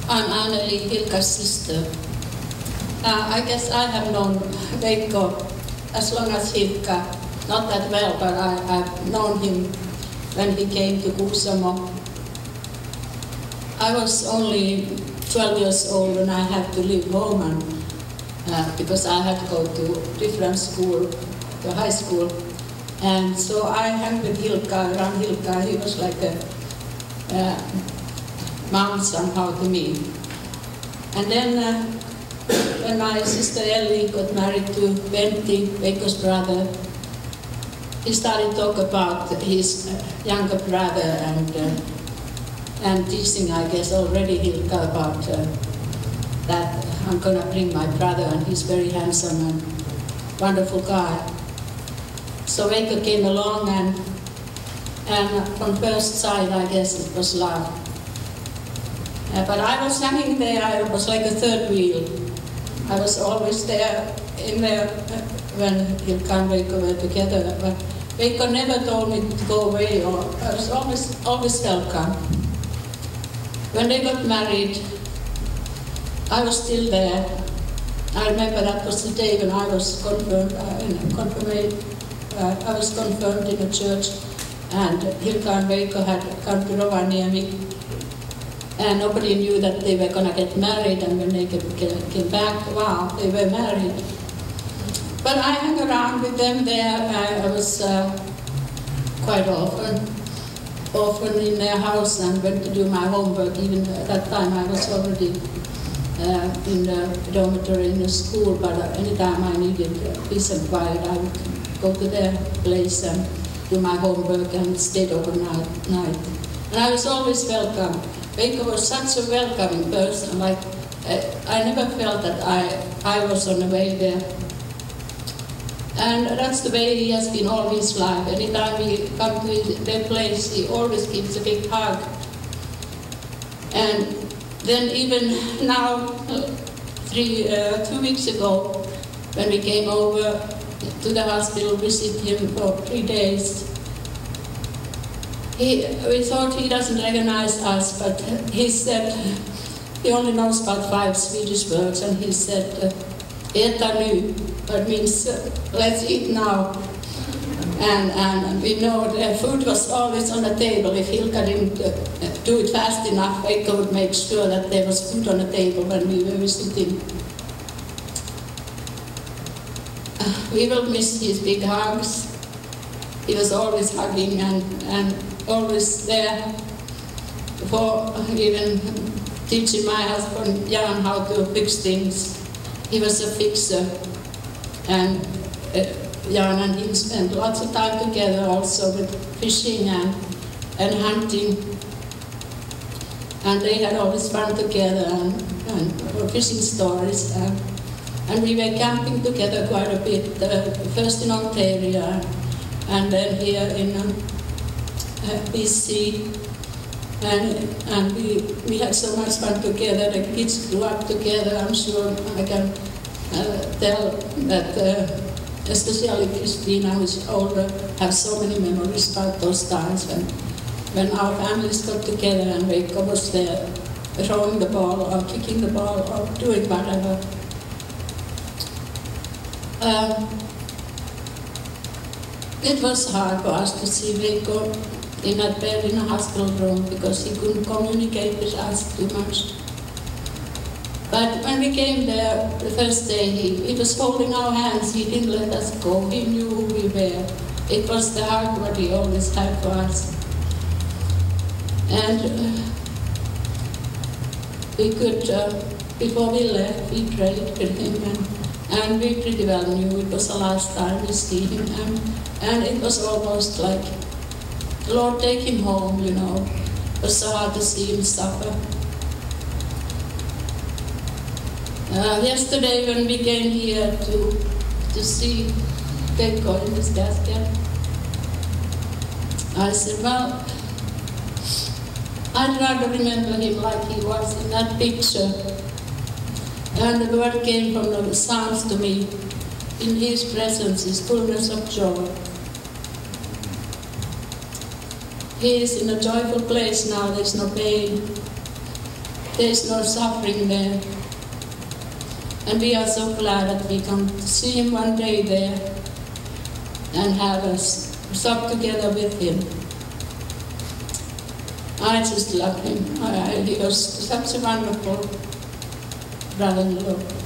I'm Anneli, Hilka's sister. I guess I have known Veikko as long as Hilka, not that well, but I've known him when he came to Kuusamo. I was only 12 years old when I had to leave home and, because I had to go to different school, to high school. And so I hung with Hilka, around Hilka. He was like a mom somehow to me. And then when my sister Elli got married to Pentti, Veikko's brother, he started to talk about his younger brother and teasing, I guess, already Hilka about that I'm gonna bring my brother and he's very handsome and wonderful guy. So Veikko came along and from first sight, I guess it was love. But I was hanging there, I was like a third wheel. I was always there in there when Hilka and Veikko were together. But Veikko never told me to go away, or I was always welcome. When they got married, I was still there. I remember that was the day when I was confirmed, I was confirmed in a church, and Hilka and Veikko had come to Rovaniemi. And nobody knew that they were going to get married, and when they came back, wow, they were married. But I hung around with them there. I was quite often in their house and went to do my homework. Even at that time I was already in the dormitory in the school, but anytime I needed peace and quiet, I would go to their place and do my homework and stayed overnight. And I was always welcome. Veikko was such a welcoming person, like I never felt that I was on the way there. And that's the way he has been all his life. Anytime we come to their place, he always gives a big hug. And then even now, 2 weeks ago, when we came over to the hospital, visit him for 3 days, we thought he doesn't recognize us, but he said, he only knows about 5 Swedish words, and he said, "Äta nu," that means let's eat now. And we know the food was always on the table. If Hilka didn't do it fast enough, Veikko would make sure that there was food on the table when we were visiting. We will miss his big hugs. He was always hugging and always there for even teaching my husband Jan how to fix things. He was a fixer, and Jan and him spent lots of time together also with fishing and hunting. And they had always fun together and fishing stories. And we were camping together quite a bit, first in Ontario and then here in BC. And we had so much fun together. The kids grew up together. I'm sure I can tell that especially Christina, who's older, have so many memories about those times when our families got together and Veikko was there throwing the ball or kicking the ball or doing whatever. It was hard for us to see Veikko in that bed in a hospital room because he couldn't communicate with us too much. But when we came there the first day, he was holding our hands. He didn't let us go. He knew who we were. It was the heart what he always had for us. And we could, before we left, we prayed with him, and we pretty well knew it was the last time we see him. And it was almost like, Lord, take him home, you know. It was so hard to see him suffer. Yesterday when we came here to see Veikko in his casket, I said, well, I'd rather remember him like he was in that picture. And the word came from the Psalms to me, in his presence is fullness of joy. He is in a joyful place now, there's no pain. There is no suffering there. And we are so glad that we can see him one day there and have us sup together with him. I just love him. He was such a wonderful brother-in-law.